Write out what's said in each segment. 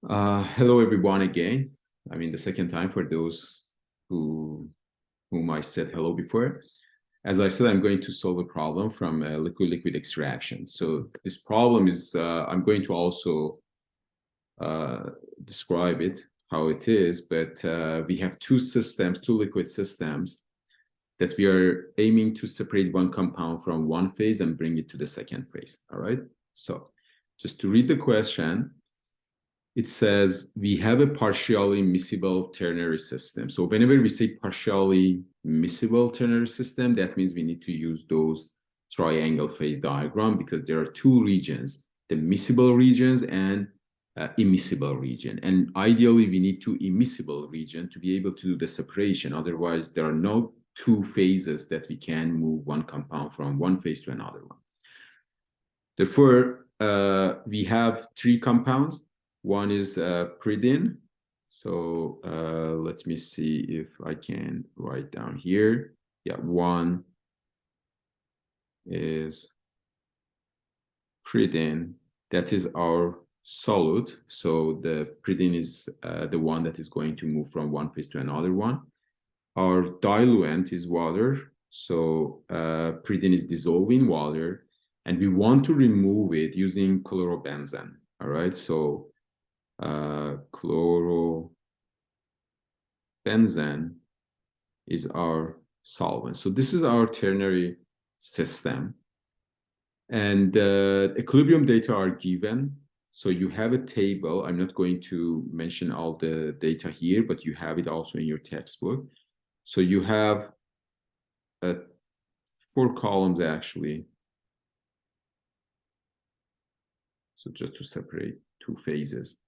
Hello everyone again. I mean the second time for those whom I said hello before. As I said, I'm going to solve a problem from liquid-liquid extraction. So this problem is I'm going to also describe it how it is, but we have two liquid systems that we are aiming to separate one compound from one phase and bring it to the second phase. All right. So just to read the question. It says we have a partially miscible ternary system. So whenever we say partially miscible ternary system, that means we need to use those triangle phase diagram because there are two regions, the miscible regions and immiscible region. And ideally, we need two immiscible region to be able to do the separation. Otherwise, there are no two phases that we can move one compound from one phase to another one. Therefore, we have three compounds. One is pyridine. So let me see if I can write down here. Yeah, one is pyridine. That is our solute. So the pyridine is the one that is going to move from one phase to another one. Our diluent is water. So pyridine is dissolving water. And we want to remove it using chlorobenzene. All right, so chlorobenzene is our solvent. So this is our ternary system. And equilibrium data are given. So you have a table. I'm not going to mention all the data here, but you have it also in your textbook. So you have 4 columns actually. So just to separate two phases.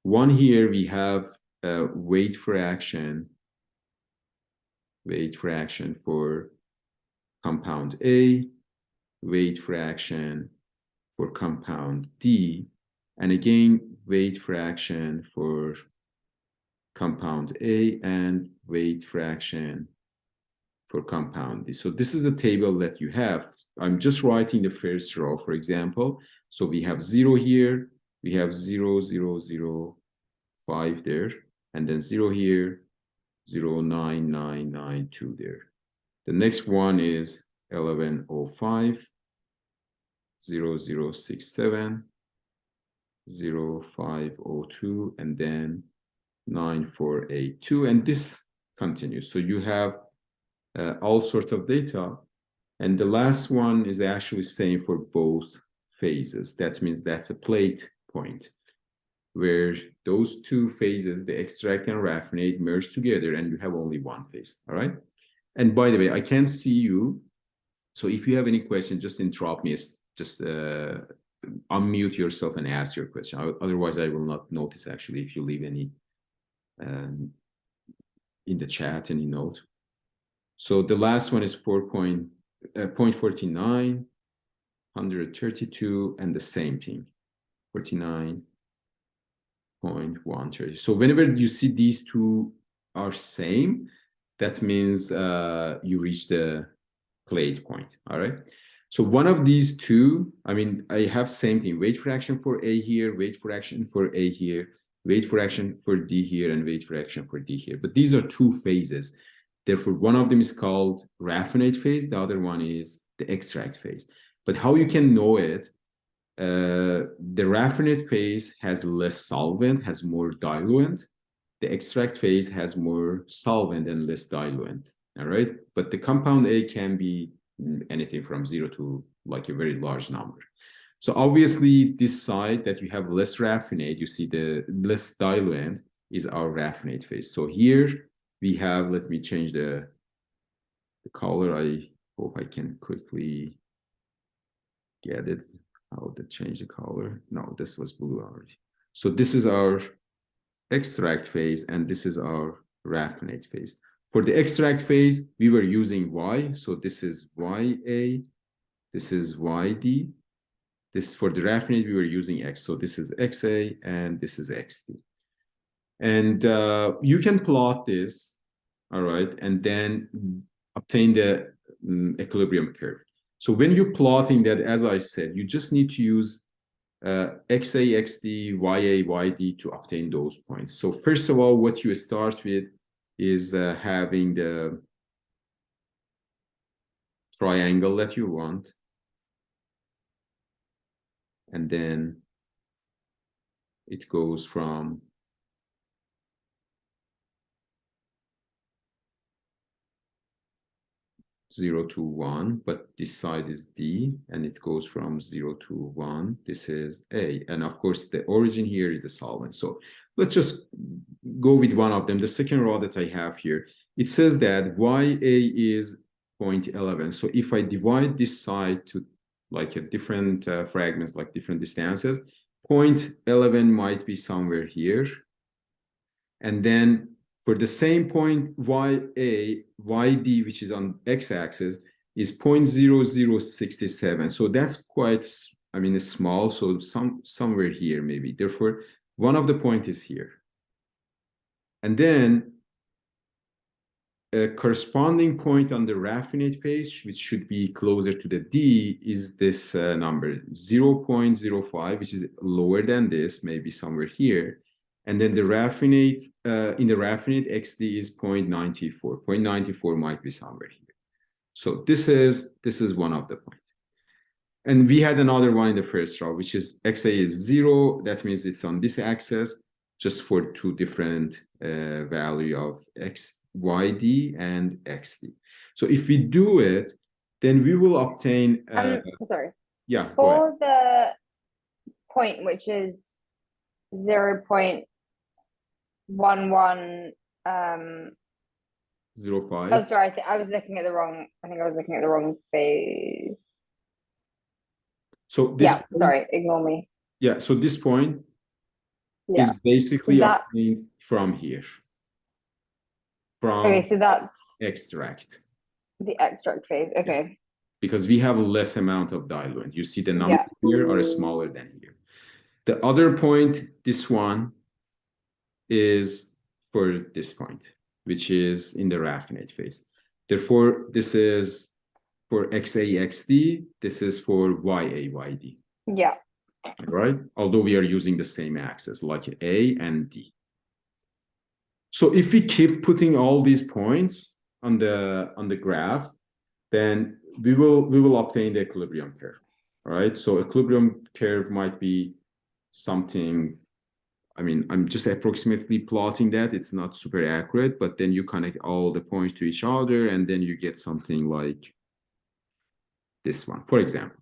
One here we have weight fraction for compound A, weight fraction for compound D, and again weight fraction for compound A and weight fraction for compound D. So this is the table that you have. I'm just writing the first row, for example. So we have 0 here, we have 0, 0, 0, 5 there, and then 0 here, 0, 9, 9, 9, 2 there. The next one is 1105, 0, 0, 6, 7, 0, 5, 0, 2, and then 9, 4, 8, 2, and this continues. So you have all sorts of data, and the last one is actually same for both phases. That means that's a plate point where those two phases, the extract and raffinate, merge together and you have only one phase. All right. And by the way, I can't see you. So if you have any question, just interrupt me. Just unmute yourself and ask your question. Otherwise, I will not notice actually if you leave any in the chat, any note. So the last one is 0.49, 132, and the same thing, 49.130. So whenever you see these two are same, that means you reach the plate point. All right. So one of these two, I mean, I have same thing, weight fraction for A here, weight fraction for A here, weight fraction for D here, and weight fraction for D here. But these are two phases. Therefore, one of them is called raffinate phase. The other one is the extract phase. But how you can know it, the raffinate phase has less solvent, has more diluent. The extract phase has more solvent and less diluent. All right. But the compound A can be anything from 0 to like a very large number. So obviously, this side that you have less raffinate, you see the less diluent is our raffinate phase. So here we have, let me change the color. I hope I can quickly get it. How to change the color? No, this was blue already. So this is our extract phase, and this is our raffinate phase. For the extract phase, we were using Y. So this is YA, this is YD. This for the raffinate, we were using X. So this is XA, and this is XD. And you can plot this, all right, and then obtain the equilibrium curve. So when you're plotting that, as I said, you just need to use XA, XD, YA, YD to obtain those points. So first of all, what you start with is having the triangle that you want. And then it goes from zero to one, but this side is D, and it goes from 0 to 1. This is A. And of course, the origin here is the solvent. So let's just go with one of them. The second row that I have here, it says that YA is 0.11. So if I divide this side to like a different fragments, like different distances, 0.11 might be somewhere here. And then for the same point, YA, YD, which is on x-axis, is 0.0067. So that's quite, I mean, it's small. So somewhere here, maybe. Therefore, one of the point is here. And then a corresponding point on the raffinate phase, which should be closer to the D, is this number, 0.05, which is lower than this, maybe somewhere here. And then the raffinate, in the raffinate, XD is 0.94. 0.94 might be somewhere here. So this is one of the points. And we had another one in the first row, which is XA is 0. That means it's on this axis, just for two different value of YD and XD. So if we do it, then we will obtain. Sorry. Yeah. For the point, which is 0.11 05. Oh, sorry. I was looking at the wrong. I think I was looking at the wrong phase. So this point, sorry, ignore me. Yeah. So this point is basically obtained from here. From so that's extract. The extract phase. Okay. Yes. Because we have less amount of diluent. You see the numbers here are smaller than here. The other point, this one, is for this point, which is in the raffinate phase. Therefore, this is for XAXD, this is for YAYD. Yeah. Right? Although we are using the same axis, like A and D. So if we keep putting all these points on the graph, then we will obtain the equilibrium curve. All right. So equilibrium curve might be something. I mean, I'm just approximately plotting that. It's not super accurate, but then you connect all the points to each other, and then you get something like this one, for example.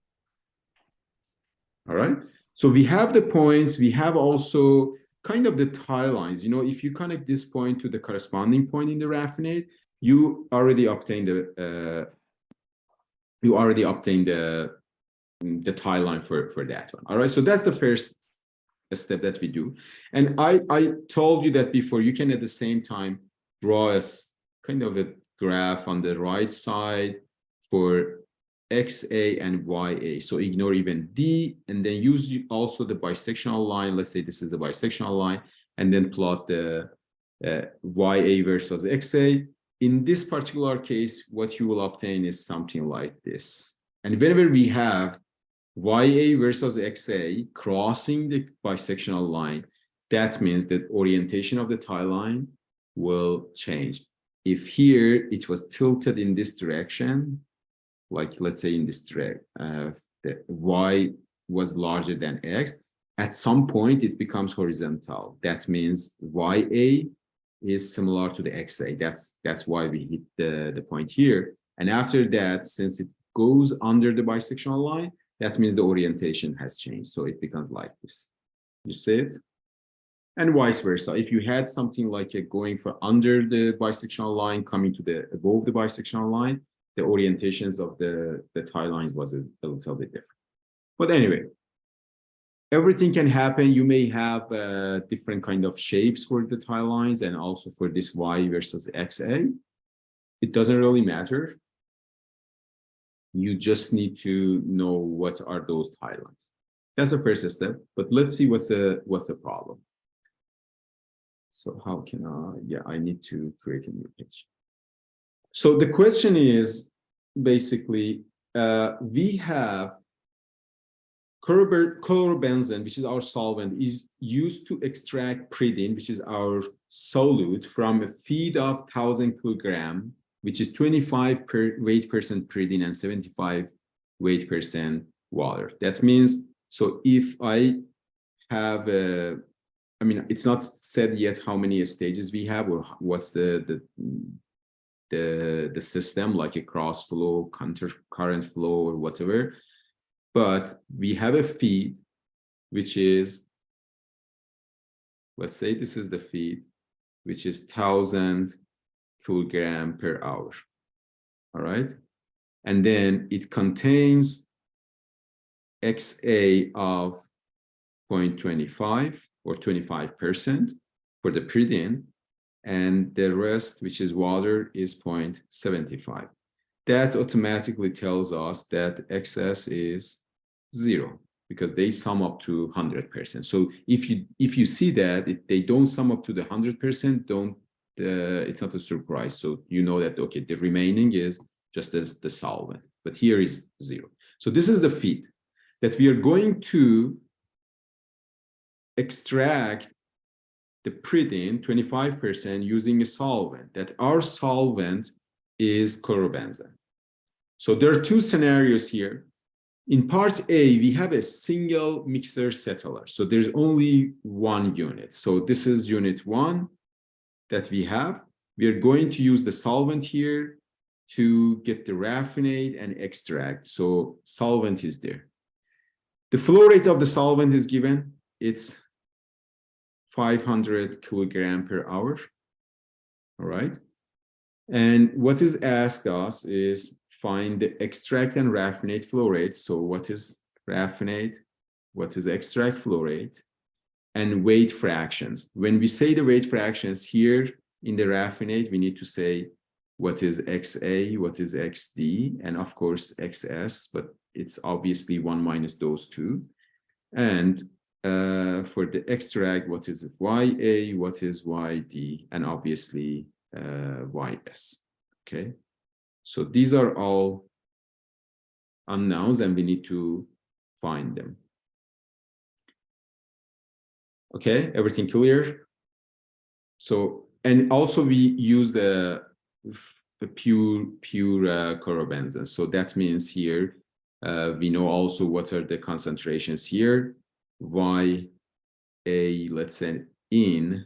All right. So we have the points. We have also kind of the tie lines. You know, if you connect this point to the corresponding point in the raffinate, you already obtained the tie line for that one. All right. So that's the first step that we do. And I told you that before. You can at the same time draw a kind of a graph on the right side for XA and YA. So ignore even D, and then use also the bisectional line. Let's say this is the bisectional line, and then plot the YA versus XA. In this particular case, what you will obtain is something like this. And whenever we have YA versus XA crossing the bisectional line, that means that orientation of the tie line will change. If here it was tilted in this direction, like let's say in this direction, the Y was larger than X, at some point it becomes horizontal. That means YA is similar to the XA. That's why we hit the point here. And after that, since it goes under the bisectional line, that means the orientation has changed. So it becomes like this. You see it? And vice versa. If you had something like going for under the bisectional line, coming to the above the bisectional line, the orientations of the tie lines was a little bit different. But anyway, everything can happen. You may have different kind of shapes for the tie lines and also for this Y versus XA. It doesn't really matter. You just need to know what are those tie lines. That's the first step. But let's see what's the problem. So how can I need to create a new page. So the question is basically, we have chlorobenzene, which is our solvent, is used to extract pyridine, which is our solute, from a feed of 1,000 kilogram, which is 25 weight percent pyridine and 75 weight percent water. That means, so if I have a, I mean, it's not said yet how many stages we have or what's the system, like a cross flow, current flow, or whatever. But we have a feed, which is, let's say this is the feed, which is 1,000 kilogram per hour. All right. And then it contains XA of 0.25 or 25% for the pyridine, and the rest, which is water, is 0.75. That automatically tells us that XS is 0 because they sum up to 100%. So if you see that they don't sum up to the 100%, it's not a surprise. So you know that, okay, the remaining is just as the solvent, but here is 0. So this is the feed that we are going to extract the pyridine 25% using a solvent. That our solvent is chlorobenzene. So there are two scenarios here. In part A, we have a single mixer settler. So there's only one unit. So this is unit 1 that we have. We are going to use the solvent here to get the raffinate and extract. So solvent is there. The flow rate of the solvent is given. It's 500 kilogram per hour. All right. And what is asked us is find the extract and raffinate flow rate. So what is raffinate? What is extract flow rate? And weight fractions. When we say the weight fractions here in the raffinate, we need to say what is XA, what is XD, and of course XS, but it's obviously 1 minus those two. And for the extract, what is YA, what is YD, and obviously YS, okay? So these are all unknowns and we need to find them. Okay, everything clear? So, and also we use the pure chlorobenzene. So that means here, we know also what are the concentrations here. YA, let's say in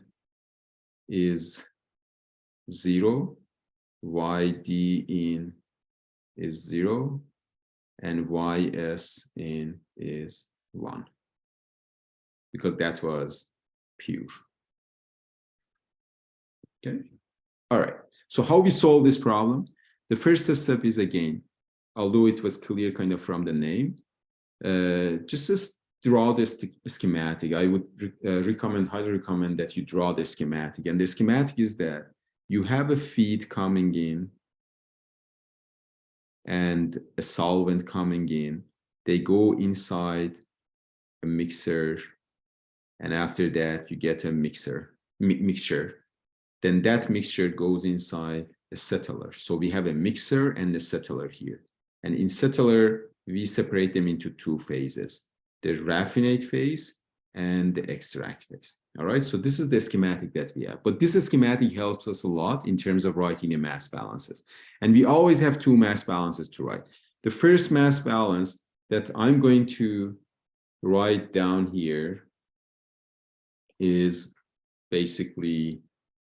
is 0, YD in is 0, and YS in is 1, because that was pure. Okay. All right. So how we solve this problem? The first step is, again, although it was clear kind of from the name, just draw this schematic. I would highly recommend that you draw the schematic. And the schematic is that you have a feed coming in and a solvent coming in. They go inside a mixer, and after that you get a mixture. Then that mixture goes inside a settler. So we have a mixer and a settler here. And in settler, we separate them into two phases: the raffinate phase and the extract phase. All right, so this is the schematic that we have. But this schematic helps us a lot in terms of writing the mass balances. And we always have two mass balances to write. The first mass balance that I'm going to write down here is basically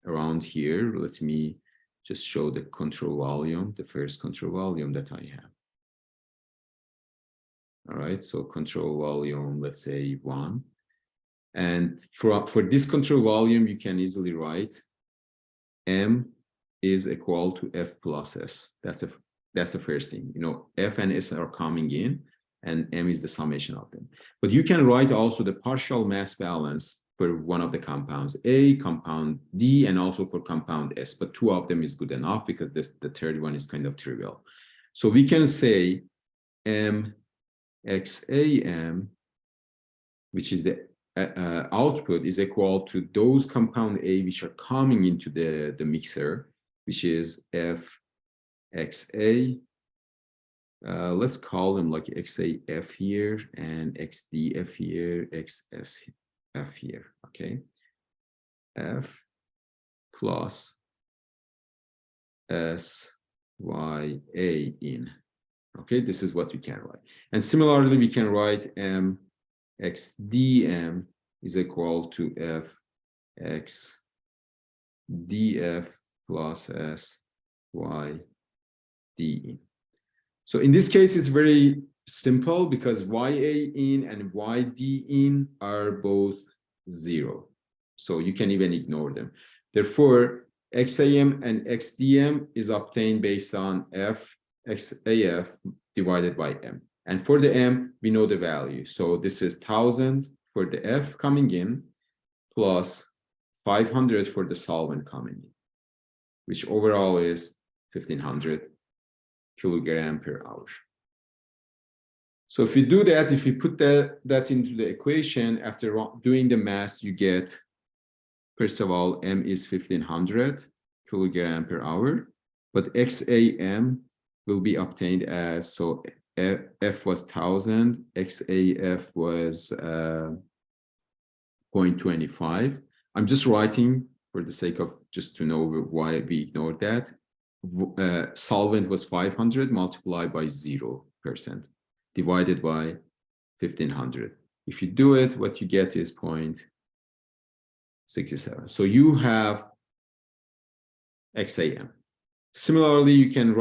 around here. Let me just show the control volume, the first control volume that I have. All right, so control volume, let's say 1. And for this control volume, you can easily write M is equal to F plus S. That's the first thing. You know, F and S are coming in, and M is the summation of them. But you can write also the partial mass balance for one of the compounds A, compound D, and also for compound S. But 2 of them is good enough because the third one is kind of trivial. So we can say M XAM, which is the output, is equal to those compound A which are coming into the mixer, which is FXA let's call them like XAF here and XDF here, XSF here, okay? F plus SYA in. Okay, this is what we can write. And similarly, we can write M XDM is equal to F X DF plus SY D in. So in this case, it's very simple because YA in and YD in are both 0. So you can even ignore them. Therefore, XAM and XDM is obtained based on F XAF divided by M. And for the M, we know the value. So this is 1000 for the F coming in plus 500 for the solvent coming in, which overall is 1500 kilogram per hour. So if you do that, if you put that into the equation, after doing the math, you get, first of all, M is 1500 kilogram per hour, but XAM will be obtained as, so F was 1000, XAF was 0.25. I'm just writing for the sake of just to know why we ignored that. Solvent was 500 multiplied by 0% divided by 1500. If you do it, what you get is 0.67. So you have XAM. Similarly, you can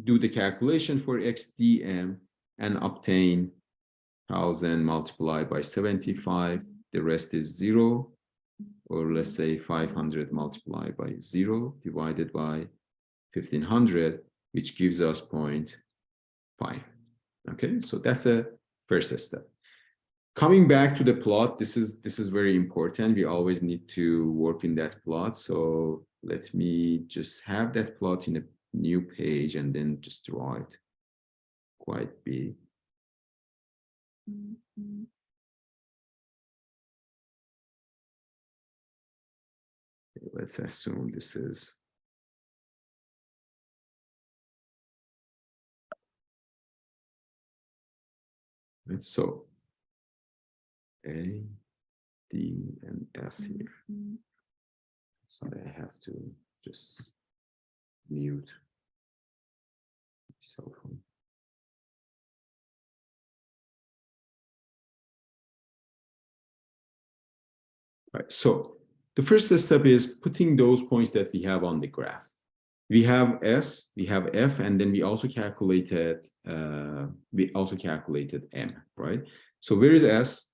do the calculation for XDM and obtain 1000 multiplied by 75. The rest is 0, or let's say 500 multiplied by 0 divided by 1500, which gives us 0.5. Okay, so that's a first step. Coming back to the plot, this is very important. We always need to work in that plot. So let me just have that plot in a new page and then just draw it quite big. Okay, let's assume this is so A, D, and S here. So I have to just mute my cell phone. Right, so the first step is putting those points that we have on the graph. We have S, we have F, and then we also calculated M, right? So where is S?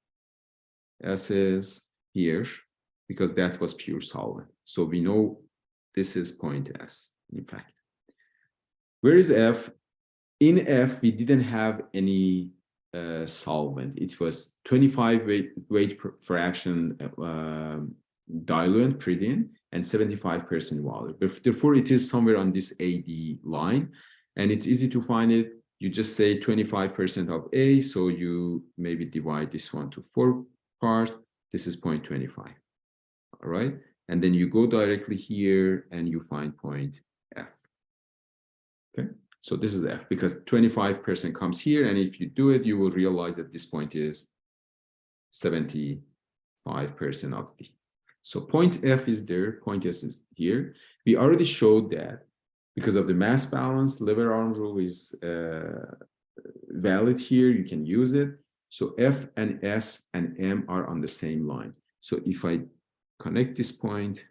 S is here because that was pure solvent. So we know this is point S, in fact. Where is F? In F, we didn't have any solvent. It was 25 weight fraction diluent, pyridine, and 75% water. Therefore, it is somewhere on this AD line, and it's easy to find it. You just say 25% of A, so you maybe divide this one to 4 parts. This is 0.25, all right? And then you go directly here and you find point F, okay? So this is F because 25% comes here, and if you do it, you will realize that this point is 75% of D. So point F is there, point S is here. We already showed that because of the mass balance, Lever-Arm rule is valid here. You can use it. So F and S and M are on the same line. So if I connect this point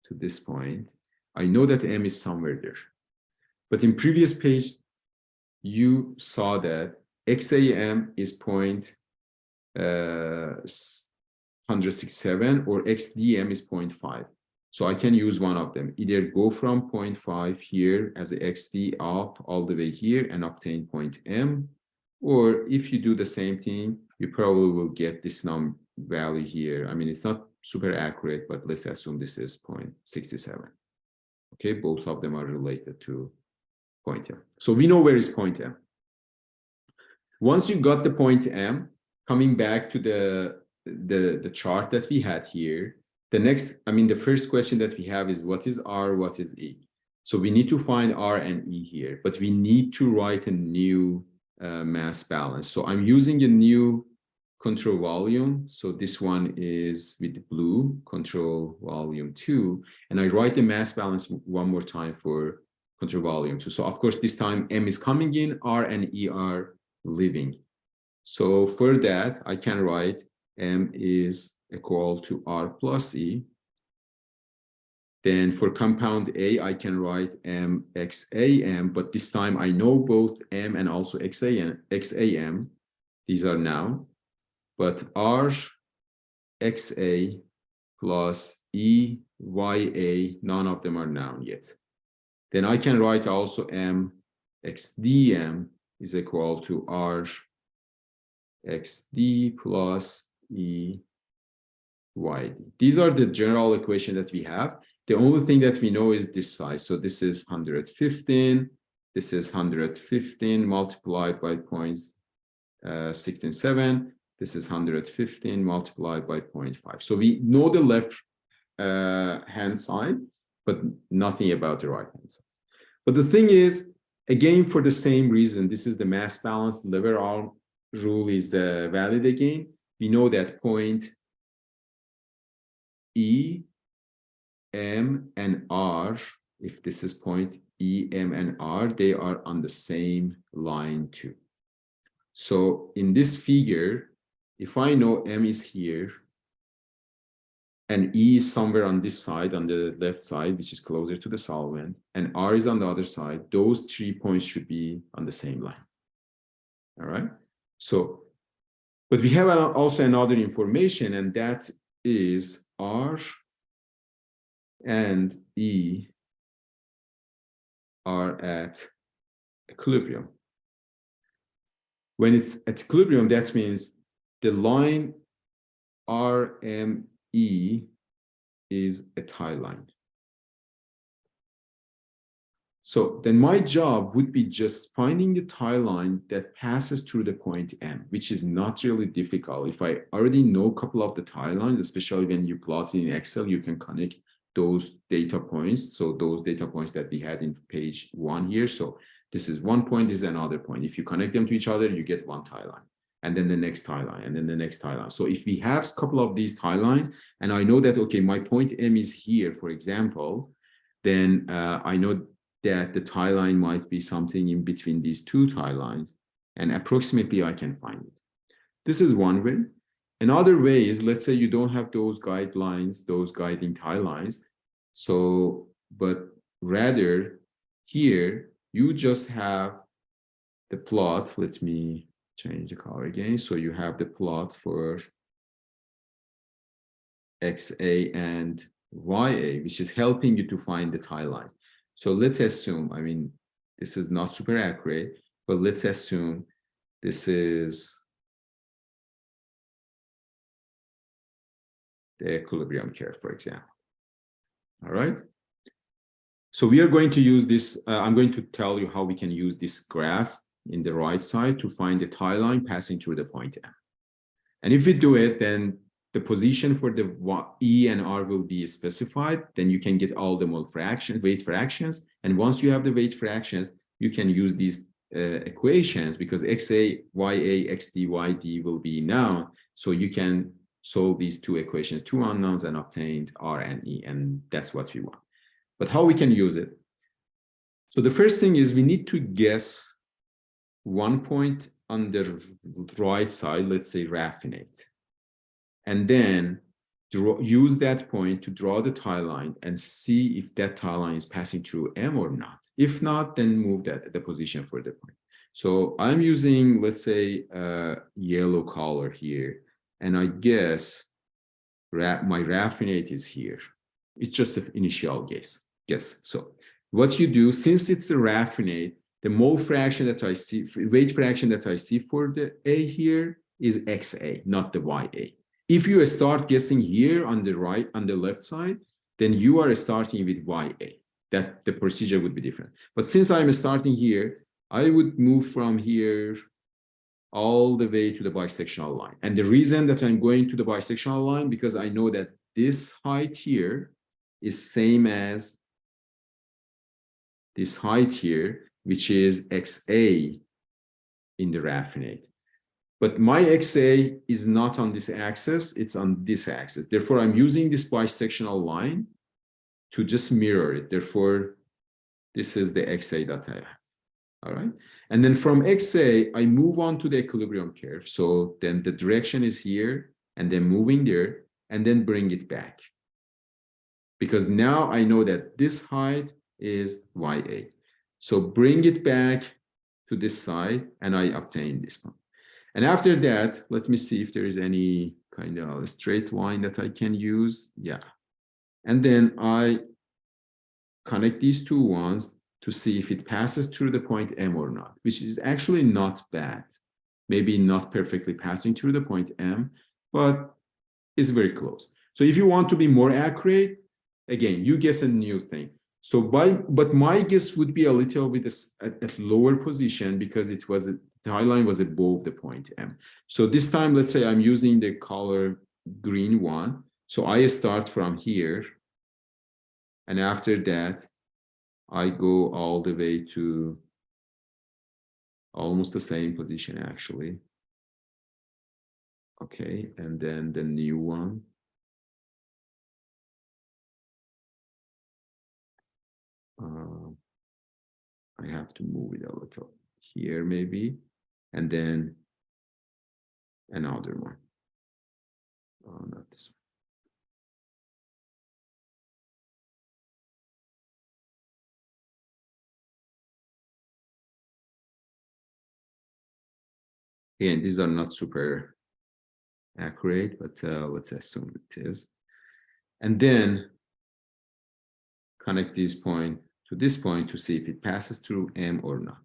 to this point, I know that M is somewhere there. But in previous page, you saw that XAM is 0.167 or XDM is 0.5. So I can use one of them. Either go from 0.5 here as a XD up all the way here and obtain point M, or if you do the same thing, you probably will get this value here. I mean, it's not super accurate, but let's assume this is 0.67. Okay, both of them are related to point M. So we know where is point M. Once you got the point M, coming back to the chart that we had here, the first question that we have is what is R, what is E? So we need to find R and E here, but we need to write a new mass balance. So I'm using a new control volume. So this one is with the blue, control volume 2. And I write the mass balance one more time for control volume 2. So of course, this time M is coming in, R and E are leaving. So for that, I can write M is equal to R plus E. Then for compound A, I can write M XAM, but this time I know both M and also XAM. These are now, but R XA plus E YA, none of them are noun yet. Then I can write also M XDM is equal to R XD plus E YD. These are the general equation that we have. The only thing that we know is this size. So this is 115. This is 115 multiplied by 0.167. This is 115 multiplied by 0.5. So we know the left hand side, but nothing about the right hand side. But the thing is, again, for the same reason, this is the mass balance lever arm rule is valid again. We know that point E, M, and R, if this is point E, M, and R, they are on the same line too. So in this figure, if I know M is here, and E is somewhere on this side, on the left side, which is closer to the solvent, and R is on the other side, those 3 points should be on the same line. All right? So, but we have also another information, and that is R and E are at equilibrium. When it's at equilibrium, that means the line RME is a tie line. So then my job would be just finding the tie line that passes through the point M, which is not really difficult. If I already know a couple of the tie lines, especially when you plot in Excel, you can connect those data points. So those data points that we had in page 1 here. So this is one point, this is another point. If you connect them to each other, you get one tie line, and then the next tie line, and then the next tie line. So if we have a couple of these tie lines, and I know that, okay, my point M is here, for example, then I know that the tie line might be something in between these two tie lines, and approximately I can find it. This is one way. Another way is, let's say you don't have those guidelines, those guiding tie lines. So, but rather here, you just have the plot. Let me change the color again. So you have the plot for XA and YA, which is helping you to find the tie lines. So let's assume, I mean, this is not super accurate, but let's assume this is the equilibrium curve, for example. All right. So we are going to use this. I'm going to tell you how we can use this graph in the right side to find the tie line passing through the point M. And if we do it, then the position for the E and R will be specified. Then you can get all the mole fractions, weight fractions. And once you have the weight fractions, you can use these equations, because XA, YA, XD, YD will be known. So you can solve these two equations, two unknowns, and obtain R and E. And that's what we want. But how we can use it? So the first thing is we need to guess one point on the right side, let's say raffinate. And then use that point to draw the tie line and see if that tie line is passing through M or not. If not, then move the position for the point. So I'm using, let's say, yellow color here, and I guess my raffinate is here. It's just an initial guess. So what you do, since it's a raffinate, the mole fraction that I see, weight fraction that I see for the A here is XA, not the YA. If you start guessing here on the right, on the left side, then you are starting with YA. That the procedure would be different. But since I'm starting here, I would move from here all the way to the bisectional line. And the reason that I'm going to the bisectional line, because I know that this height here is same as this height here, which is XA in the raffinate. But my XA is not on this axis, it's on this axis. Therefore, I'm using this bisectional line to just mirror it. Therefore, this is the XA that I have. All right. And then from XA, I move on to the equilibrium curve. So then the direction is here and then moving there and then bring it back. Because now I know that this height is YA. So bring it back to this side and I obtain this one. And after that, let me see if there is any kind of straight line that I can use. Yeah. And then I connect these two ones to see if it passes through the point M or not, which is actually not bad. Maybe not perfectly passing through the point M, but it's very close. So if you want to be more accurate, again, you guess a new thing. So but my guess would be a little bit at lower position because it was the high line was above the point M. So this time, let's say I'm using the color green one. So I start from here. And after that, I go all the way to almost the same position, actually. Okay, and then the new one. I have to move it a little here, maybe, and then another one. Oh, not this one. Again, these are not super accurate, but let's assume it is. And then connect this point to this point to see if it passes through M or not.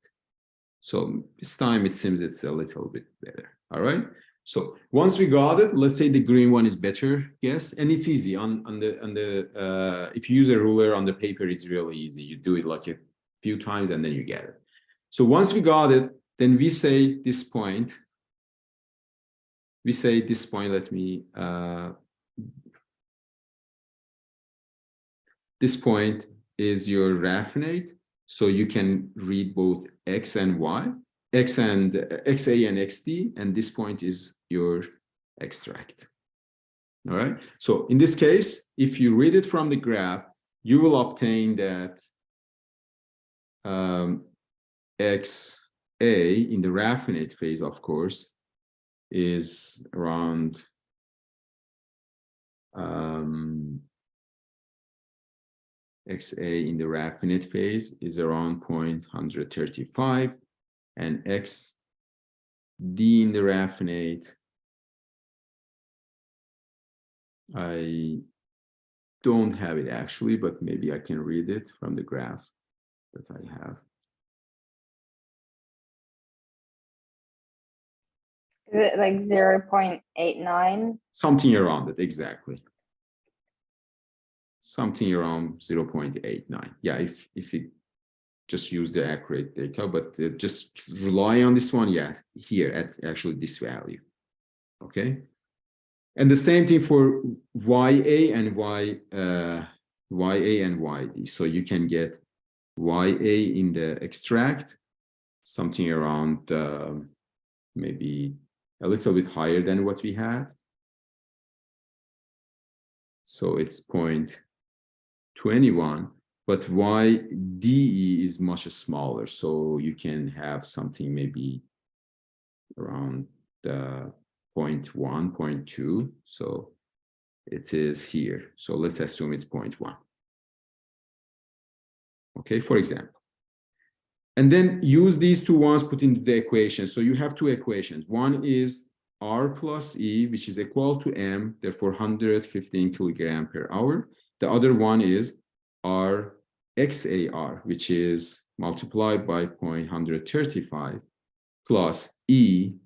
So this time it seems it's a little bit better. All right. So once we got it, let's say the green one is better, yes, and it's easy on the if you use a ruler on the paper, it's really easy. You do it like a few times and then you get it. So once we got it, then we say this point. We say this point. Let me. This point is your raffinate, so you can read both X and Y, X and XA and XD, and this point is your extract. All right. So in this case, if you read it from the graph, you will obtain that XA in the raffinate phase, of course, is around XA in the raffinate phase is around 0.135, and XD in the raffinate, I don't have it actually, but maybe I can read it from the graph that I have. Is it like 0.89? Something around it, exactly. Something around 0.89. Yeah, if you just use the accurate data, but just rely on this one, yes, here at actually this value. Okay. And the same thing for YA and YA and YD. So you can get YA in the extract, something around maybe a little bit higher than what we had. So it's 0.21, but YDE is much smaller. So you can have something maybe around 0.1, 0.2. So it is here. So let's assume it's 0.1. Okay, for example. And then use these two ones put into the equation. So you have two equations. One is R plus E, which is equal to M, therefore 115 kilogram per hour. The other one is R XAR, which is multiplied by 0.135 plus E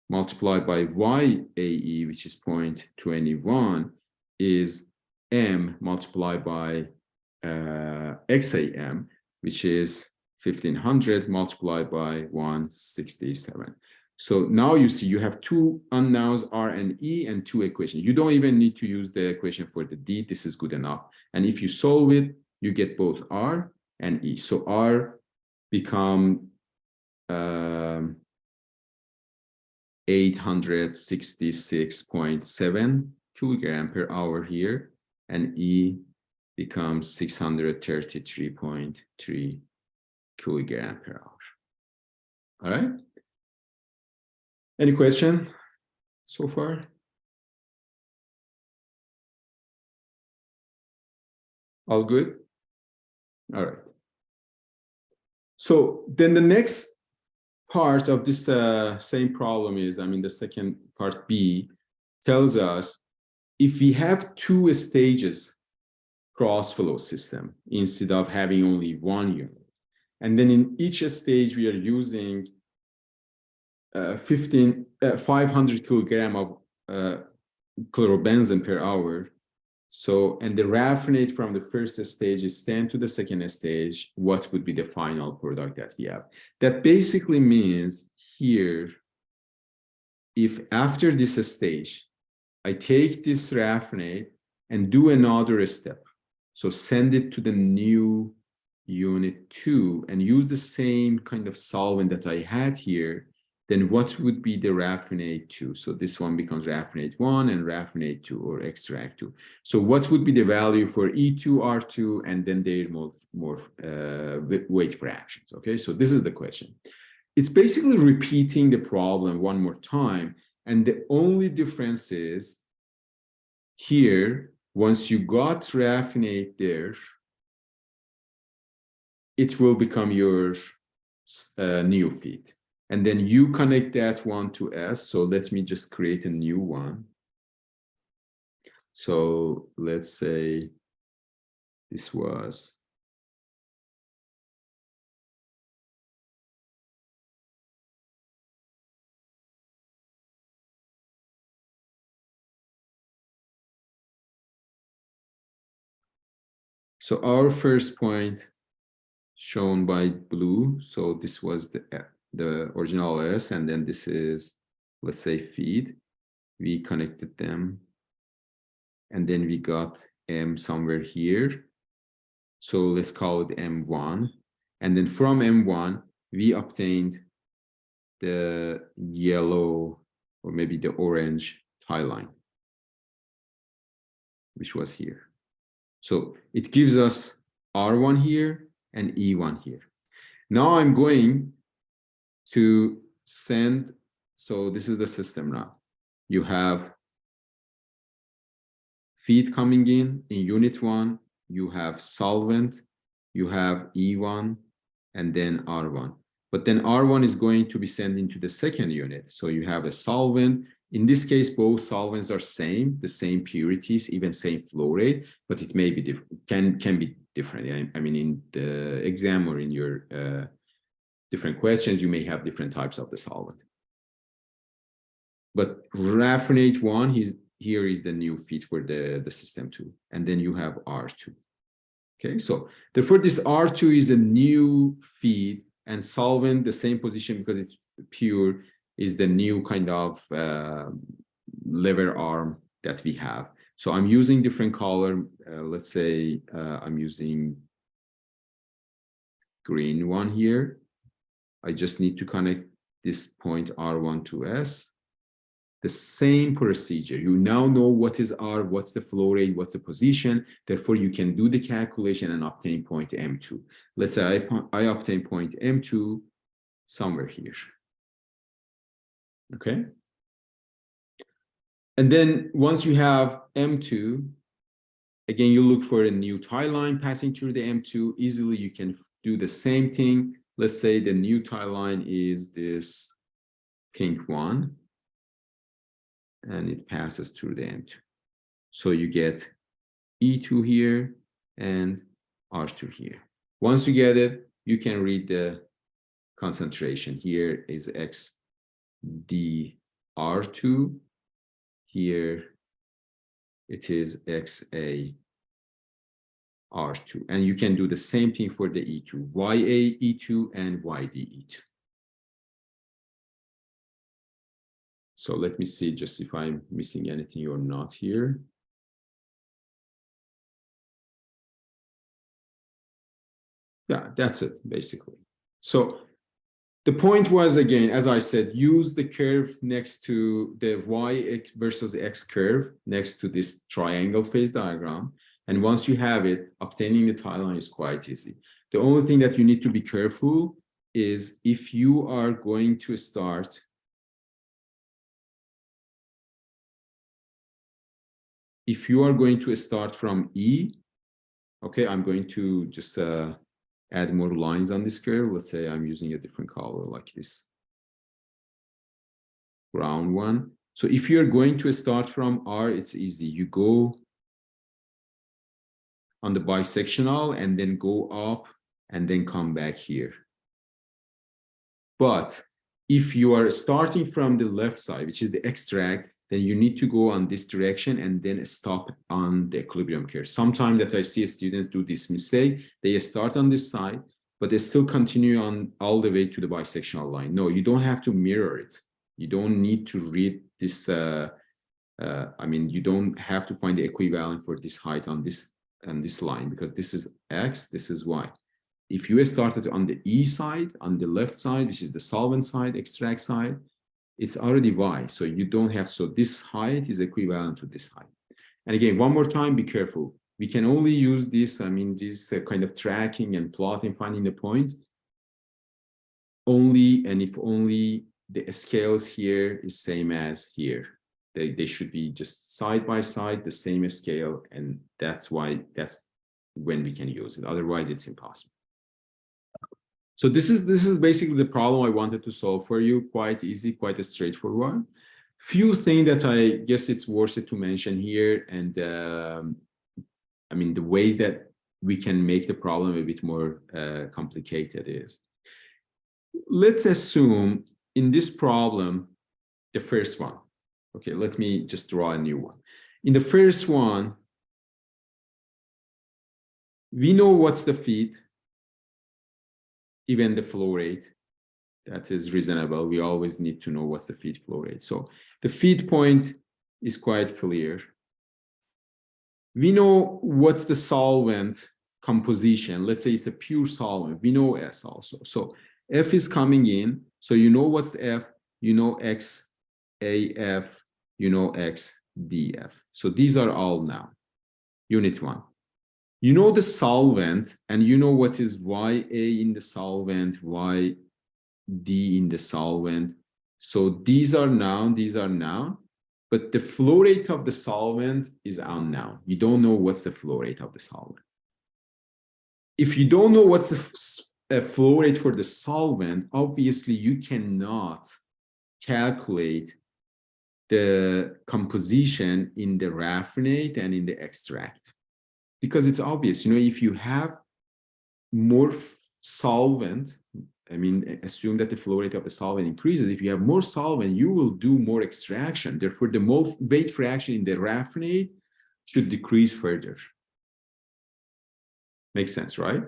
multiplied by YAE, which is 0.21, is M multiplied by XAM, which is 1500 multiplied by 167. So now you see you have two unknowns, R and E, and two equations. You don't even need to use the equation for the D. This is good enough. And if you solve it, you get both R and E. So R become 866.7 kilogram per hour here, and E becomes 633.3 kilogram per hour. All right. Any question so far? All good? All right. So then the next part of this same problem is, the second part B tells us if we have two stages cross flow system instead of having only one unit. And then in each stage, we are using 500 kilogram of chlorobenzene per hour. So, and the raffinate from the first stage is sent to the second stage, what would be the final product that we have? That basically means here, if after this stage, I take this raffinate and do another step, so send it to the new unit 2 and use the same kind of solvent that I had here, then what would be the raffinate 2? So this one becomes raffinate 1 and raffinate 2 or extract 2. So what would be the value for E2, R2, and then their more weight fractions? Okay, so this is the question. It's basically repeating the problem one more time. And the only difference is here, once you got raffinate there, it will become your new feed. And then you connect that one to S. So let me just create a new one. So let's say this was so our first point shown by blue. So this was the original S, and then this is, let's say, feed. We connected them, and then we got M somewhere here. So let's call it M1. And then from M1, we obtained the yellow or maybe the orange tie line, which was here. So it gives us R1 here and E1 here. Now I'm going to send, so this is the system now. You have feed coming in unit 1, you have solvent, you have E1, and then R1. But then R1 is going to be sent into the second unit. So you have a solvent. In this case, both solvents are same, the same purities, even same flow rate, but it may be different, can be different. I mean, in the exam or in your different questions, you may have different types of the solvent. But raffinate 1, here is the new feed for the system 2, and then you have R2. Okay, so therefore this R2 is a new feed, and solvent, the same position because it's pure, is the new kind of lever arm that we have. So I'm using different color. Let's say I'm using green one here. I just need to connect this point R1 to S. The same procedure. You now know what is R, what's the flow rate, what's the position. Therefore, you can do the calculation and obtain point M2. Let's say I obtain point M2 somewhere here. Okay. And then once you have M2, again, you look for a new tie line passing through the M2. Easily, you can do the same thing. Let's say the new tie line is this pink one, and it passes through the M2. So you get E2 here and R2 here. Once you get it, you can read the concentration. Here is XDR2. Here it is XA R2. And you can do the same thing for the E2, YA E2 and YD E2. So let me see just if I'm missing anything or not here. Yeah, that's it, basically. So the point was, again, as I said, use the curve next to the y versus x curve next to this triangle phase diagram. And once you have it, obtaining the tie line is quite easy. The only thing that you need to be careful is if you are going to start from E, okay, I'm going to just add more lines on this curve. Let's say I'm using a different color like this brown one. So if you're going to start from R, it's easy. You go on the bisectional and then go up and then come back here. But if you are starting from the left side, which is the extract, then you need to go on this direction and then stop on the equilibrium curve. Sometimes that I see students do this mistake, they start on this side, but they still continue on all the way to the bisectional line. No, you don't have to mirror it. You don't need to read this. I mean, you don't have to find the equivalent for this height on this line, because this is X, this is Y. If you started on the E side, on the left side, which is the solvent side, extract side, it's already Y. So you don't have, so this height is equivalent to this height. And again, one more time, be careful. We can only use this, I mean, this kind of tracking and plotting, finding the point, only and if only the scales here is same as here. They should be just side by side, the same scale, and that's when we can use it. Otherwise, it's impossible. So this is basically the problem I wanted to solve for you. Quite easy, quite a straightforward. Few things that I guess it's worth it to mention here, and I mean the ways that we can make the problem a bit more complicated is, let's assume in this problem, the first one. Okay, let me just draw a new one. In the first one, we know what's the feed, even the flow rate. That is reasonable. We always need to know what's the feed flow rate. So the feed point is quite clear. We know what's the solvent composition. Let's say it's a pure solvent. We know S also. So F is coming in. So you know what's the F, you know X, AF, you know X, DF. So these are all now. Unit 1. You know the solvent, and you know what is YA in the solvent, YD in the solvent. So these are noun, but the flow rate of the solvent is unknown. You don't know what's the flow rate of the solvent. If you don't know what's the flow rate for the solvent, obviously you cannot calculate the composition in the raffinate and in the extract. Because it's obvious, you know, if you have more solvent, I mean, assume that the flow rate of the solvent increases. If you have more solvent, you will do more extraction. Therefore, the weight fraction in the raffinate should decrease further. Makes sense, right?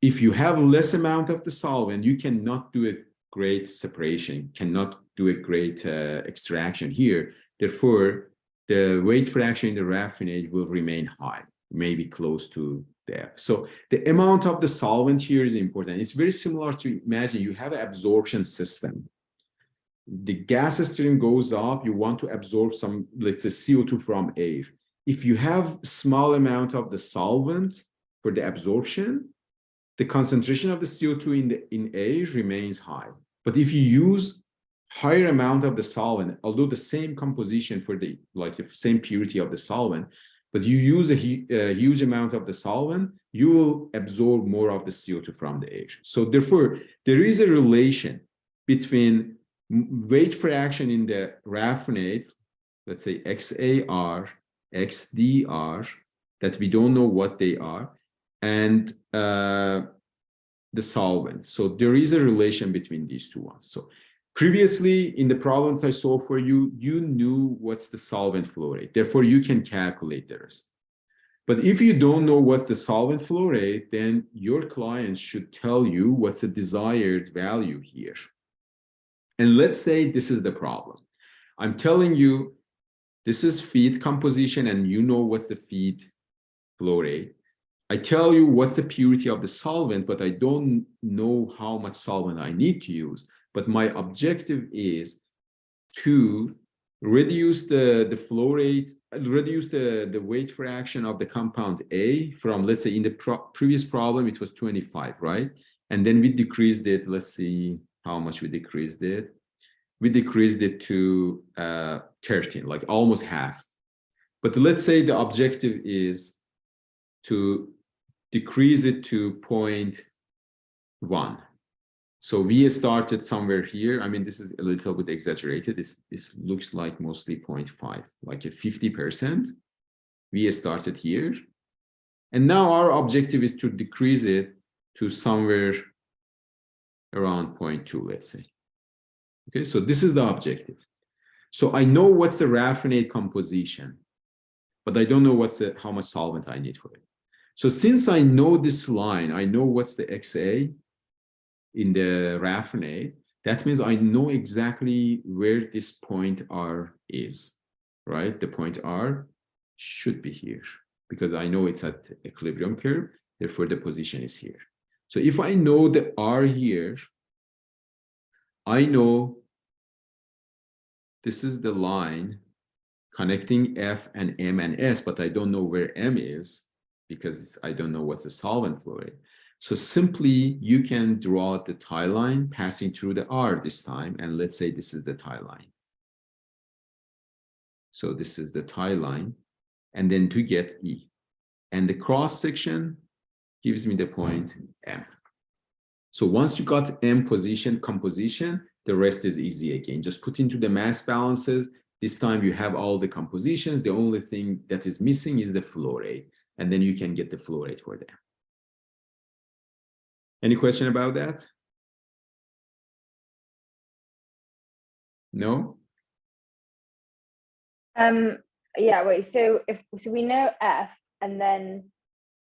If you have less amount of the solvent, you cannot do a great separation, cannot do a great extraction here. Therefore, the weight fraction in the raffinate will remain high, maybe close to the F. So the amount of the solvent here is important. It's very similar to, imagine you have an absorption system. The gas stream goes up, you want to absorb some, let's say, CO2 from air. If you have small amount of the solvent for the absorption, the concentration of the CO2 in air remains high. But if you use higher amount of the solvent, although the same composition for the, like the same purity of the solvent, but you use a huge amount of the solvent, you will absorb more of the CO2 from the air. So therefore, there is a relation between weight fraction in the raffinate, let's say XAR, XDR, that we don't know what they are, and the solvent. So there is a relation between these two ones. So previously in the problem that I solved for you, you knew what's the solvent flow rate. Therefore, you can calculate the rest. But if you don't know what's the solvent flow rate, then your clients should tell you what's the desired value here. And let's say this is the problem. I'm telling you, this is feed composition, and you know what's the feed flow rate. I tell you what's the purity of the solvent, but I don't know how much solvent I need to use. But my objective is to reduce the flow rate, reduce the weight fraction of the compound A from, let's say in the previous problem, it was 25, right? And then we decreased it. Let's see how much we decreased it. We decreased it to 13, like almost half. But let's say the objective is to decrease it to 0.1. So we started somewhere here. I mean, this is a little bit exaggerated. This looks like mostly 0.5, like a 50%. We started here. And now our objective is to decrease it to somewhere around 0.2, let's say. Okay, so this is the objective. So I know what's the raffinate composition, but I don't know what's how much solvent I need for it. So since I know this line, I know what's the XA in the raffinate, that means I know exactly where this point R is, right? The point R should be here because I know it's at equilibrium curve, therefore the position is here. So if I know the R here, I know this is the line connecting F and M and S, but I don't know where M is because I don't know what's the solvent flow rate. So simply you can draw the tie line passing through the R this time. And let's say this is the tie line. So this is the tie line. And then to get E. And the cross section gives me the point M. So once you got M position, composition, the rest is easy again. Just put into the mass balances. This time you have all the compositions. The only thing that is missing is the flow rate. And then you can get the flow rate for them. Any question about that? No? Yeah, wait, so we know F and then,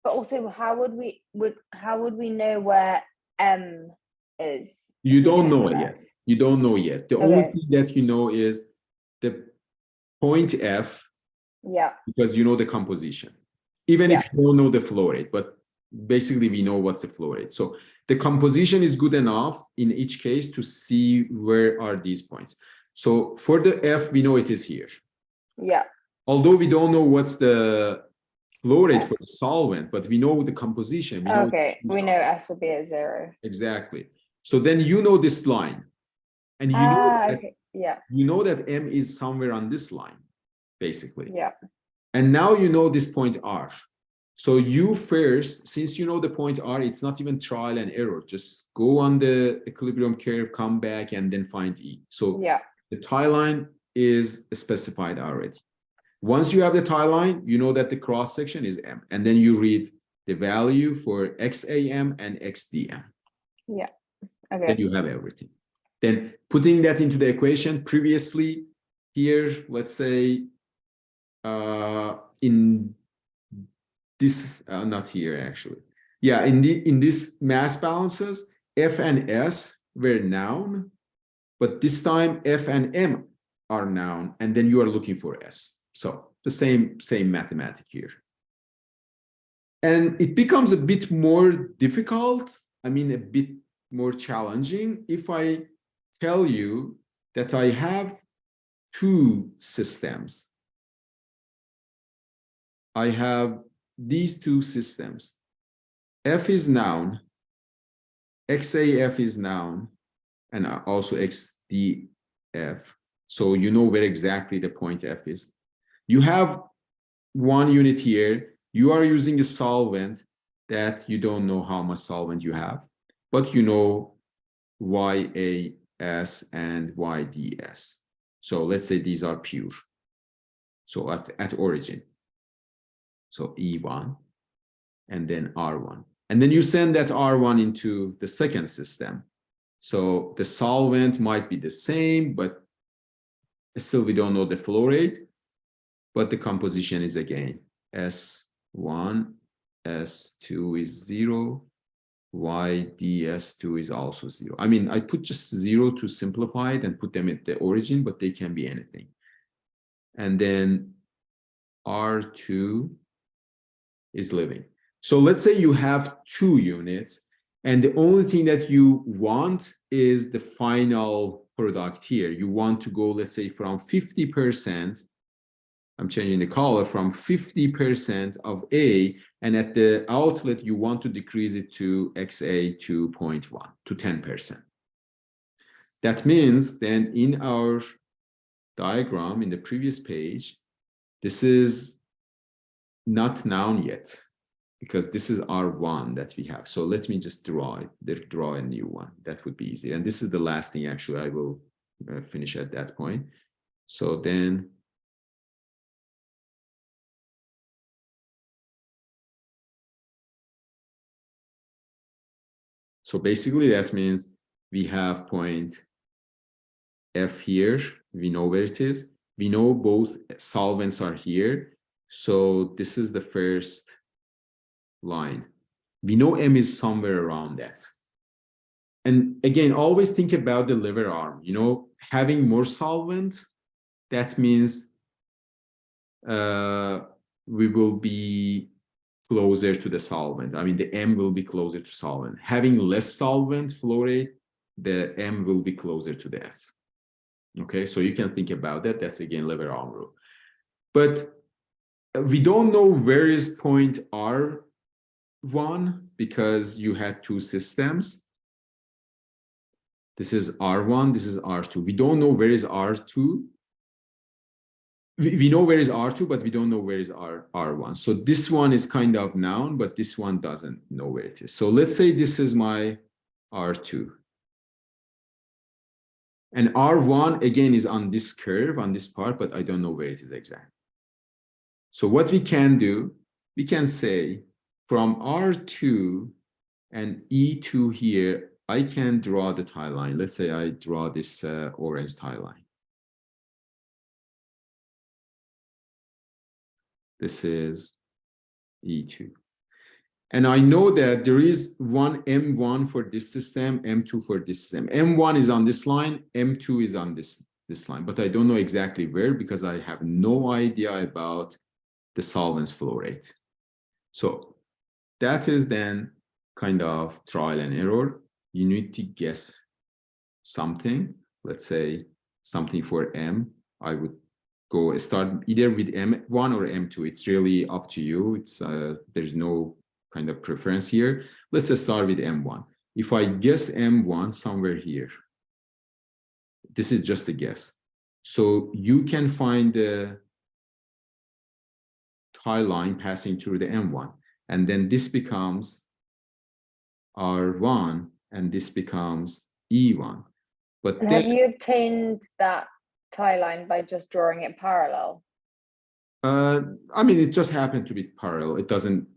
but also how would we know where M is? You don't know it yet. You don't know yet. The only thing that you know is the point F. Yeah. Because you know the composition. Even if you don't know the flow rate, but basically we know what's the flow rate. So the composition is good enough in each case to see where are these points. So for the F, we know it is here. Yeah. Although we don't know what's the flow rate for the solvent, but we know the composition. We know we know S will be at 0. Exactly. So then you know this line. And you know that, you know that M is somewhere on this line, basically. Yeah. And now you know this point R. So you first, since you know the point R, it's not even trial and error. Just go on the equilibrium curve, come back, and then find E. So the tie line is specified already. Once you have the tie line, you know that the cross section is M. And then you read the value for XAM and XDM. Yeah. Okay. Then you have everything. Then putting that into the equation previously here, let's say in this, not here actually. Yeah, in this mass balances, F and S were noun, but this time F and M are noun, and then you are looking for S. So the same mathematic here. And it becomes a bit more difficult, I mean, a bit more challenging if I tell you that I have two systems. I have these two systems. F is noun, XAF is noun, and also XDF. So you know where exactly the point F is. You have one unit here. You are using a solvent that you don't know how much solvent you have, but you know YAS and YDS. So let's say these are pure. So at origin. So E1 and then R1. And then you send that R1 into the second system. So the solvent might be the same, but still we don't know the flow rate, but the composition is again S1, S2 is 0, YDS2 is also 0. I mean, I put just 0 to simplify it and put them at the origin, but they can be anything. And then R2 is living. So let's say you have 2 units, and the only thing that you want is the final product here. You want to go, let's say, from 50%, I'm changing the color, from 50% of A, and at the outlet, you want to decrease it to XA 2.1, to 10%. That means then in our diagram in the previous page, this is not known yet, because this is R1 that we have. So let me just draw a new one. That would be easy. And this is the last thing, actually, I will finish at that point. So then, so basically that means we have point F here. We know where it is. We know both solvents are here. So this is the first line. We know M is somewhere around that. And again, always think about the lever arm. You know, having more solvent, that means we will be closer to the solvent. I mean, the M will be closer to solvent. Having less solvent flow rate, the M will be closer to the F. Okay, so you can think about that. That's again lever arm rule. But we don't know where is point R1 because you had 2 systems. This is R1, this is R2. We don't know where is R2. We know where is R2, but we don't know where is R1. So this one is kind of known, but this one doesn't know where it is. So let's say this is my R2. And R1, again, is on this curve, on this part, but I don't know where it is exactly. So what we can do, we can say from R2 and E2 here, I can draw the tie line. Let's say I draw this orange tie line. This is E2. And I know that there is one M1 for this system, M2 for this system. M1 is on this line, M2 is on this line, but I don't know exactly where because I have no idea about the solvent's flow rate. So that is then kind of trial and error. You need to guess something. Let's say something for M. I would go start either with M1 or M2. It's really up to you. It's there's no kind of preference here. Let's just start with M1. If I guess M1 somewhere here, this is just a guess. So you can find the tie line passing through the M1, and then this becomes R1, and this becomes E1. But and then, have you obtained that tie line by just drawing it parallel? I mean, it just happened to be parallel. It doesn't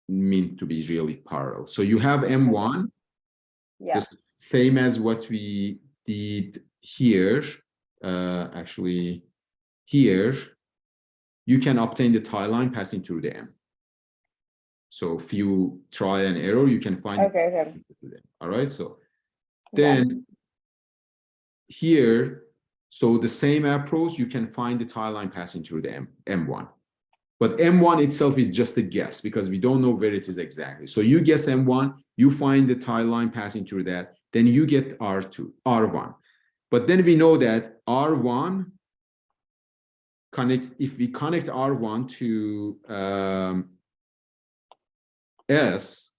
mean to be really parallel. So you have M1, yeah, just same as what we did here. Actually, here, you can obtain the tie line passing through the M. So if you try and error, you can find okay. All right, so then here, so the same approach, you can find the tie line passing through the M1. But M1 itself is just a guess because we don't know where it is exactly. So you guess M1, you find the tie line passing through that, then you get R1. But then we know that R1 if we connect R1 to S,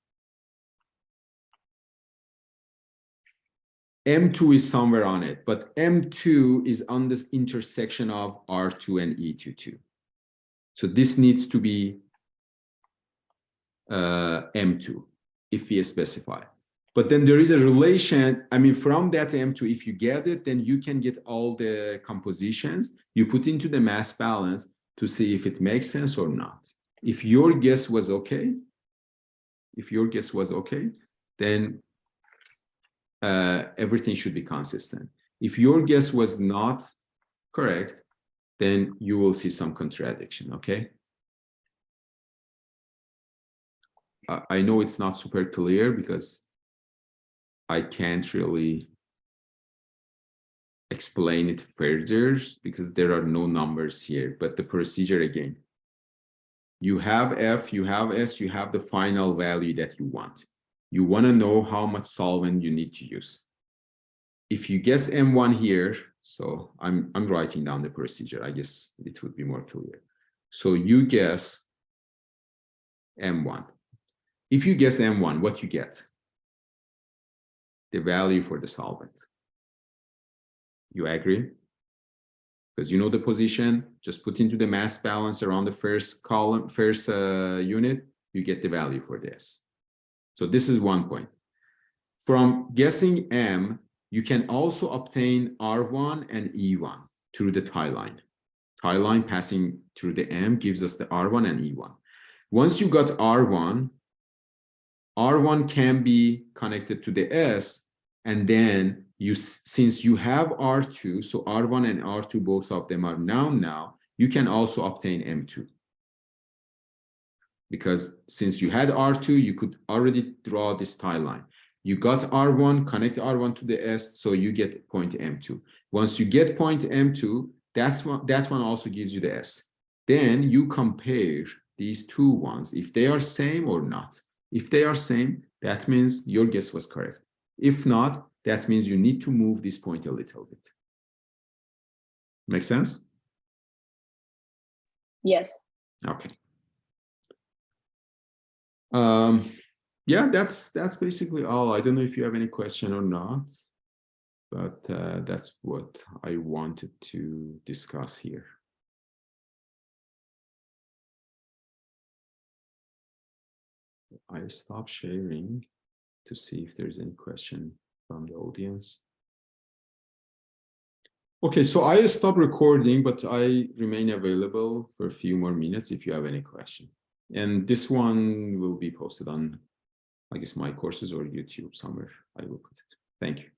M2 is somewhere on it, but M2 is on this intersection of R2 and E2. So this needs to be M2 if we specify. But then there is a relation. I mean, from that M2, if you get it, then you can get all the compositions you put into the mass balance to see if it makes sense or not. If your guess was okay, then everything should be consistent. If your guess was not correct, then you will see some contradiction, okay? I know it's not super clear because I can't really explain it further because there are no numbers here, but the procedure again, You have F, you have S, you have the final value that you want. You want to know how much solvent you need to use. If you guess M1 here, so I'm writing down the procedure. I guess it would be more clear. So you guess M1. If you guess M1, what you get? The value for the solvent. You agree? Because you know the position, just put into the mass balance around the first column, first unit, you get the value for this. So this is one point. From guessing M, you can also obtain R1 and E1 through the tie line. Tie line passing through the M gives us the R1 and E1. Once you got R1, R1 can be connected to the S, and then since you have R2, so R1 and R2, both of them are now, you can also obtain M2. Because since you had R2, you could already draw this tie line. You got R1, connect R1 to the S, so you get point M2. Once you get point M2, that one also gives you the S. Then you compare these two ones, if they are same or not. If they are same, that means your guess was correct. If not, that means you need to move this point a little bit. Make sense? Yes. Okay. Yeah, that's basically all. I don't know if you have any question or not, but that's what I wanted to discuss here. I stop sharing to see if there's any question from the audience. Okay, so I stop recording, but I remain available for a few more minutes if you have any question. And this one will be posted on, I guess, my courses or YouTube somewhere. I will put it. Thank you.